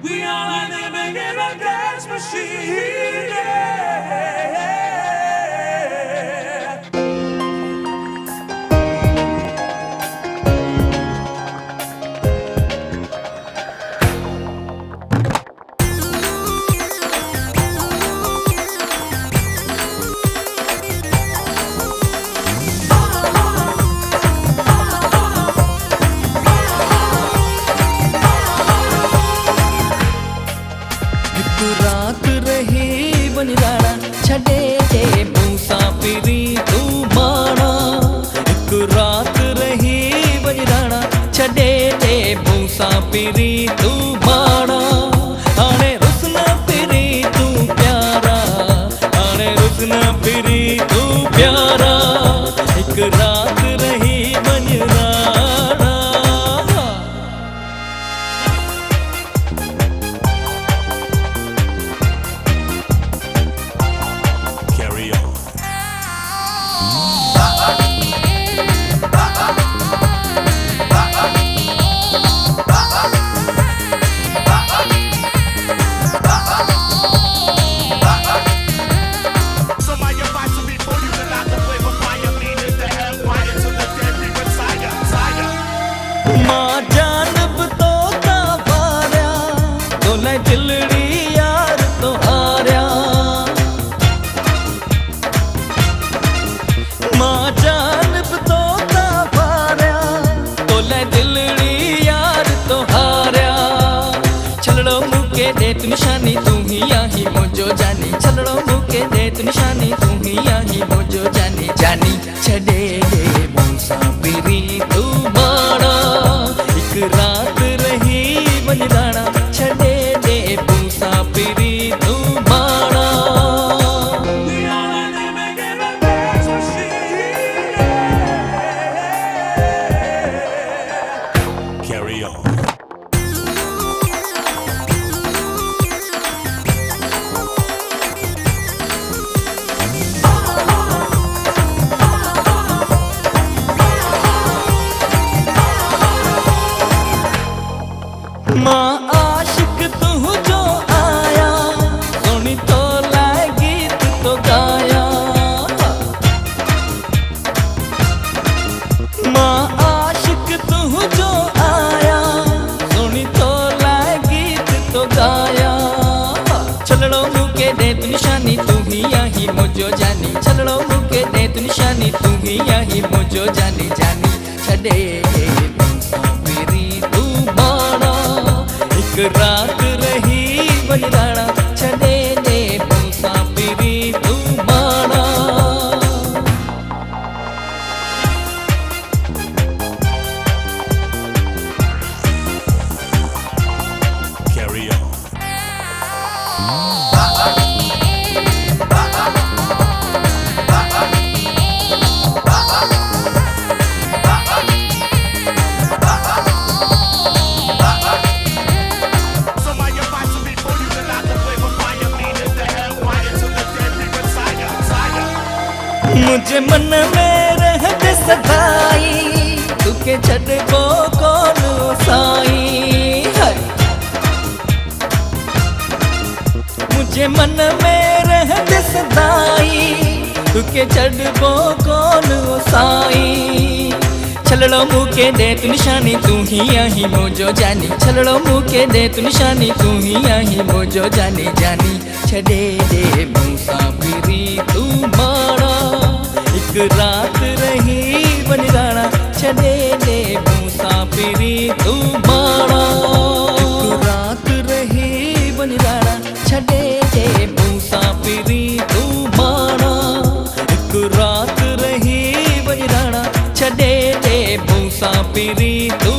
We are living in a dance machine. Yeah. रात रही बनिराना छड़े दे मुसाफिरी तू माना। एक रात रही बनिराना छड़े दे मुसाफिरी तू माना। आने रुसना फिरी तू प्यारा, आने रुसना फिरी तू प्यारा। एक रात रही बनिराना। माँ जानब तो तावार्या तोले दिलड़ी यार तो हार्या। माँ जानब तो तावार्या तोले दिलड़ी यार तो हार्या। छलड़ो मुके दे तू निशानी तू ही आही मोजो जानी। छलड़ो मुके दे तू निशानी तू ही आही मोजो जानी। जानी छड़े दे मुसाफिरी तू माना। एक रात रही बनिराना छड़े दे मुसाफिरी तू माना। We are living in a dance machine. Carry on. माँ आशिक तू जो आया सोनी तो लाई गीत तो गाया। माँ आशिक तू जो आया सोनी तो लाई गीत तो गाया। छलड़ो मुके दे तू निशानी तू ही आही मोजो जानी। छलड़ो मुके दे तू निशानी तू ही आही मोजो जानी। जानी छड़े मुसाफिरी तू माना। एक रात रही बनिराना छड़े दे मुसाफिरी तू माना। Carry on. मुझे मन में रहते सदाई तुके छड़बो कौन साई। हाय मुझे मन में रहते सदाई तुके छड़बो कौन साई। छलड़ो मुके दे तू निशानी तू ही आही मोजो जानी। छलड़ो मुके दे तू निशानी तू ही आही मोजो जानी। जानी छड़े दे मुसाफिरी तू माना। एक रात रही बनिराना छड़े दे मुसाफिरी तू माना। एक रात रही बनिराना छड़े दे मुसाफिरी तू माना। एक रात रही बनिराना छड़े दे मुसाफिरी तू